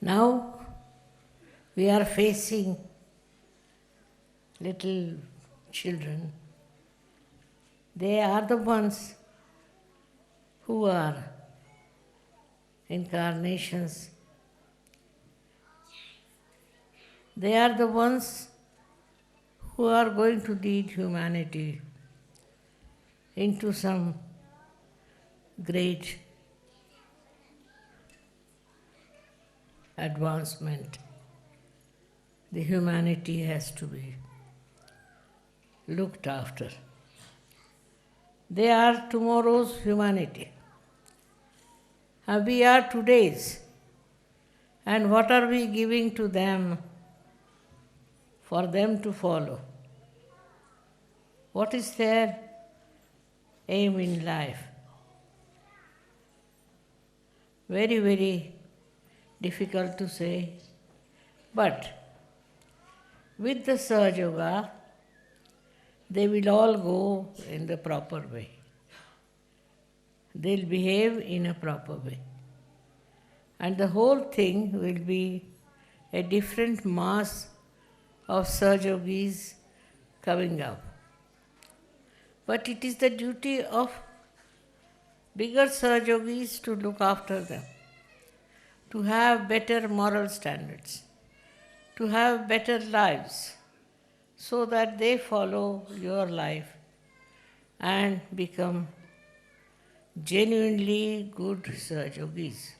Now we are facing little children. They are the ones who are incarnations. They are the ones who are going to lead humanity into some great advancement. The humanity has to be looked after. They are tomorrow's humanity. And we are today's. And what are we giving to them for them to follow? What is their aim in life? Very, very difficult to say. But with the Sahaja Yoga, they will all go in the proper way. They'll behave in a proper way. And the whole thing will be a different mass of Sahaja Yogis coming up. But it is the duty of bigger Sahaja Yogis to look after them, to have better moral standards, to have better lives, so that they follow your life and become genuinely good Sahaja Yogis.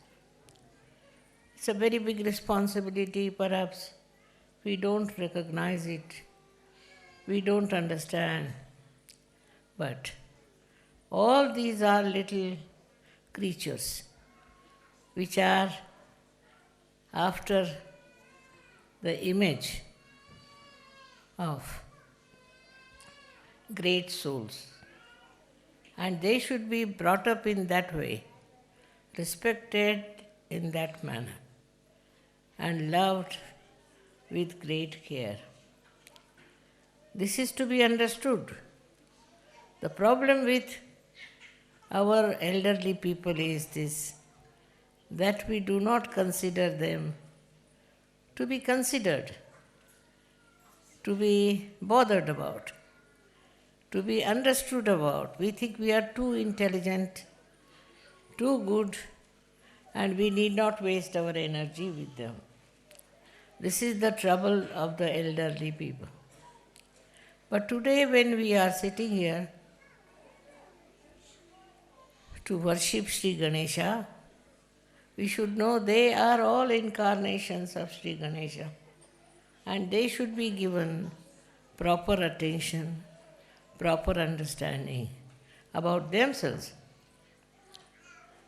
It's a very big responsibility, perhaps. We don't recognize it. We don't understand. But all these are little creatures which are after the image of great souls. And they should be brought up in that way, respected in that manner, and loved with great care. This is to be understood. The problem with our elderly people is this, that we do not consider them to be considered, to be bothered about, to be understood about. We think we are too intelligent, too good, and we need not waste our energy with them. This is the trouble of the elderly people. But today when we are sitting here to worship Sri Ganesha, we should know they are all incarnations of Sri Ganesha, and they should be given proper attention, proper understanding about themselves.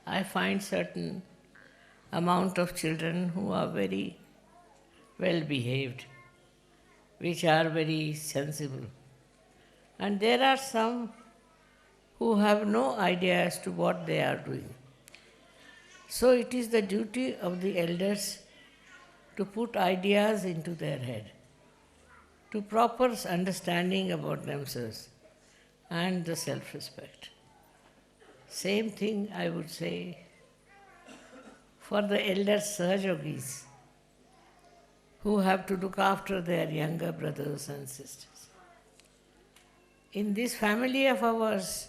I find certain amount of children who are very well behaved, which are very sensible. And there are some who have no idea as to what they are doing. So it is the duty of the elders to put ideas into their head, to proper understanding about themselves and the self-respect. Same thing I would say for the elder Sahaja Yogis who have to look after their younger brothers and sisters. In this family of ours,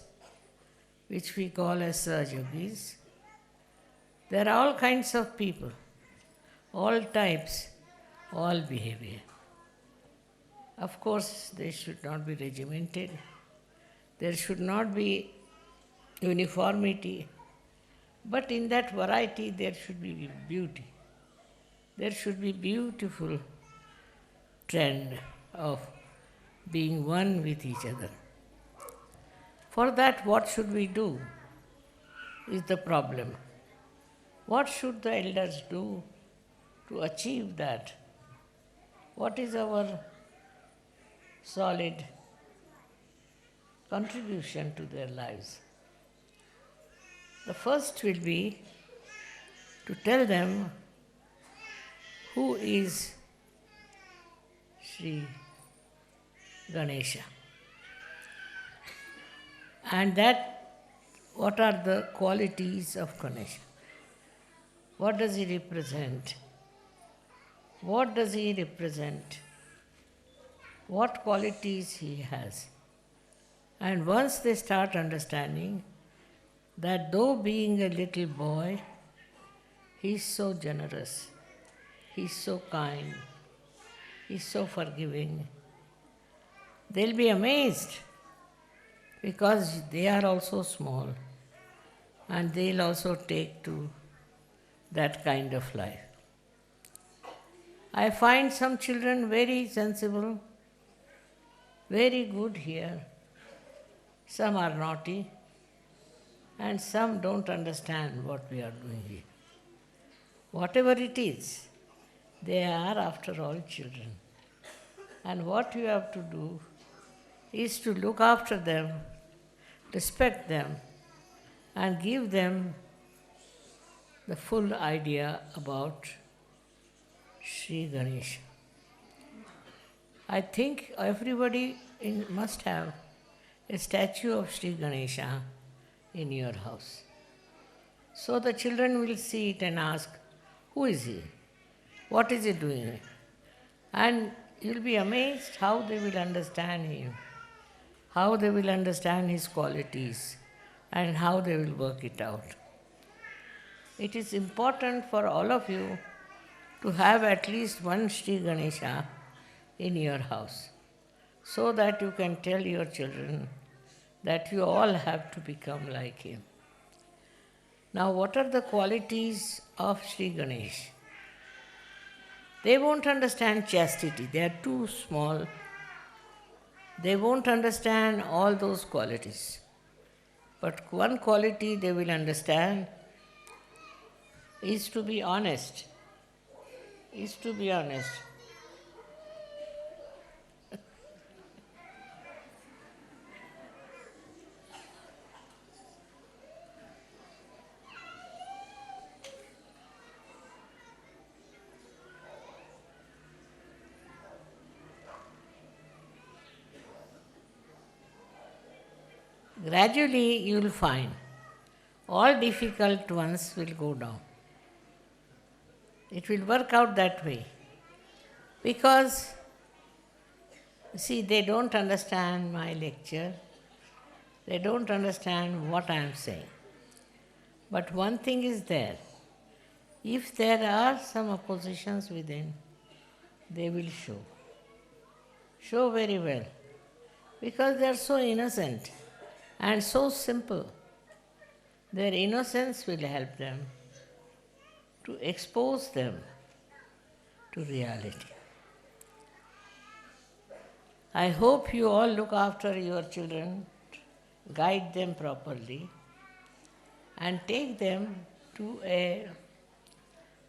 which we call as Sahaja Yogis, there are all kinds of people, all types, all behavior. Of course, they should not be regimented. There should not be uniformity. But in that variety, there should be beauty. There should be beautiful trend of being one with each other. For that, what should we do is the problem. What should the elders do to achieve that? What is our solid contribution to their lives? The first will be to tell them who is Sri Ganesha, and that what are the qualities of Ganesha. What does he represent? What does he represent? What qualities he has? And once they start understanding that though being a little boy, he's so generous, he's so kind, he's so forgiving, they'll be amazed because they are also small and they'll also take to that kind of life. I find some children very sensible, very good here. Some are naughty and some don't understand what we are doing here. Whatever it is, they are after all children. And what you have to do is to look after them, respect them, and give them the full idea about Sri Ganesha. I think everybody must have a statue of Sri Ganesha in your house. So the children will see it and ask, who is he? What is he doing? And you'll be amazed how they will understand him, how they will understand his qualities, and how they will work it out. It is important for all of you to have at least one Sri Ganesha in your house, so that you can tell your children that you all have to become like him. Now, what are the qualities of Sri Ganesh? They won't understand chastity, they are too small. They won't understand all those qualities. But one quality they will understand is to be honest. Is to be honest. Gradually you will find all difficult ones will go down. It will work out that way. Because, see, they don't understand my lecture. They don't understand what I am saying. But one thing is there. If there are some oppositions within, they will show. Show very well. Because they are so innocent and so simple. Their innocence will help them to expose them to reality. I hope you all look after your children, guide them properly, and take them to a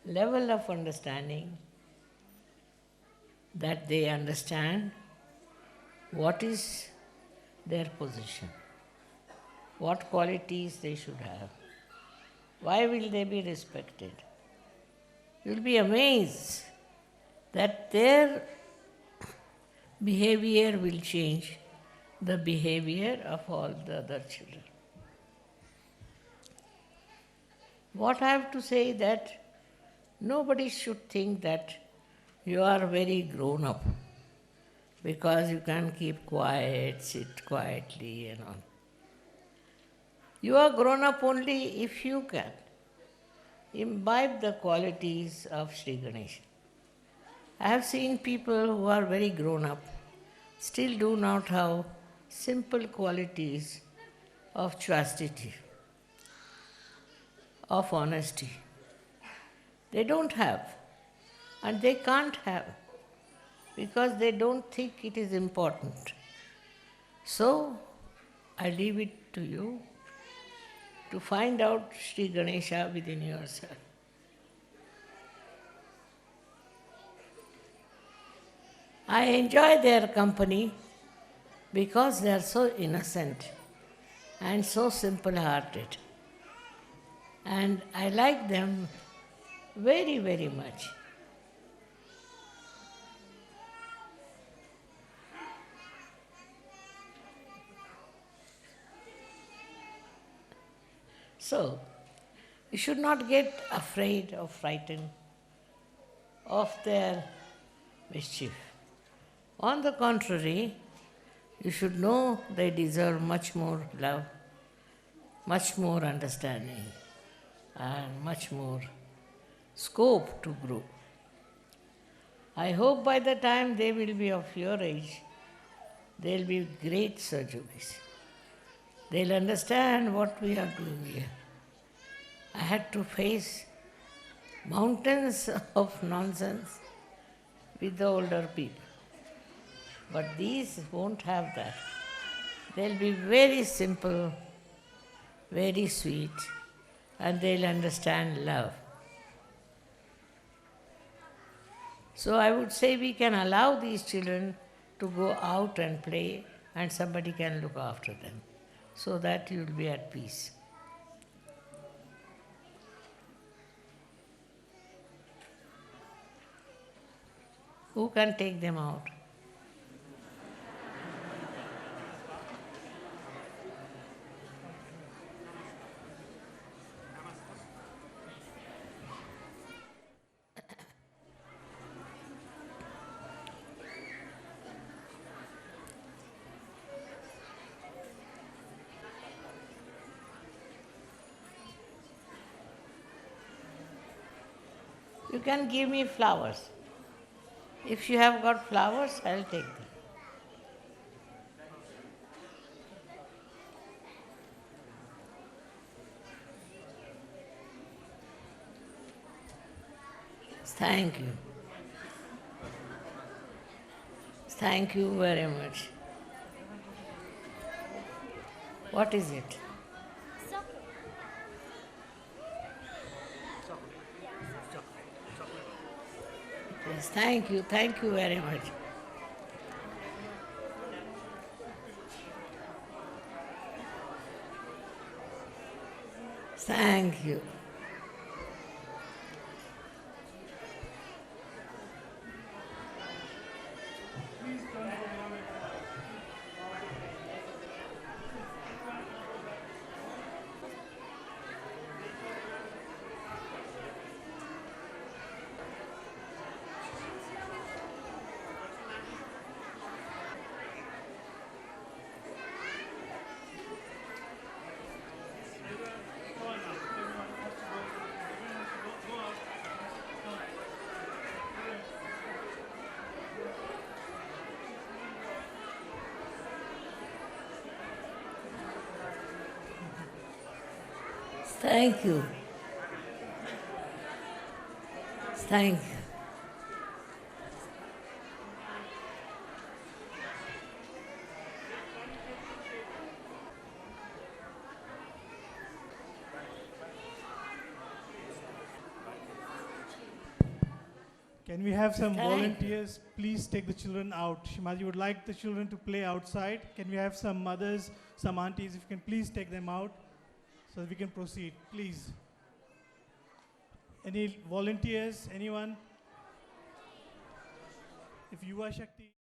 level of understanding that they understand what is their position, what qualities they should have, why will they be respected. You will be amazed that their behavior will change the behavior of all the other children. What I have to say that nobody should think that you are very grown up because you can keep quiet, sit quietly and all. You are grown up only if you can imbibe the qualities of Sri Ganesha. I have seen people who are very grown up still do not have simple qualities of chastity, of honesty. They don't have, and they can't have, because they don't think it is important. So, I leave it to you to find out Sri Ganesha within yourself. I enjoy their company because they are so innocent and so simple-hearted. And I like them very, very much. So, you should not get afraid or frightened of their mischief. On the contrary, you should know they deserve much more love, much more understanding, and much more scope to grow. I hope by the time they will be of your age, they'll be great Sahajogis. They'll understand what we are doing here. I had to face mountains of nonsense with the older people. But these won't have that. They'll be very simple, very sweet, and they'll understand love. So I would say we can allow these children to go out and play, and somebody can look after them, so that you'll be at peace. Who can take them out? You can give me flowers. If you have got flowers, I'll take them. Thank you. Thank you very much. What is it? Yes, thank you very much. Thank you. Thank you. Thank you. Can we have some Thank- volunteers please take the children out? Shimaji would like the children to play outside. Can we have some mothers, some aunties, if you can please take them out so that we can proceed, please. Any volunteers, anyone? If Yuva Shakti...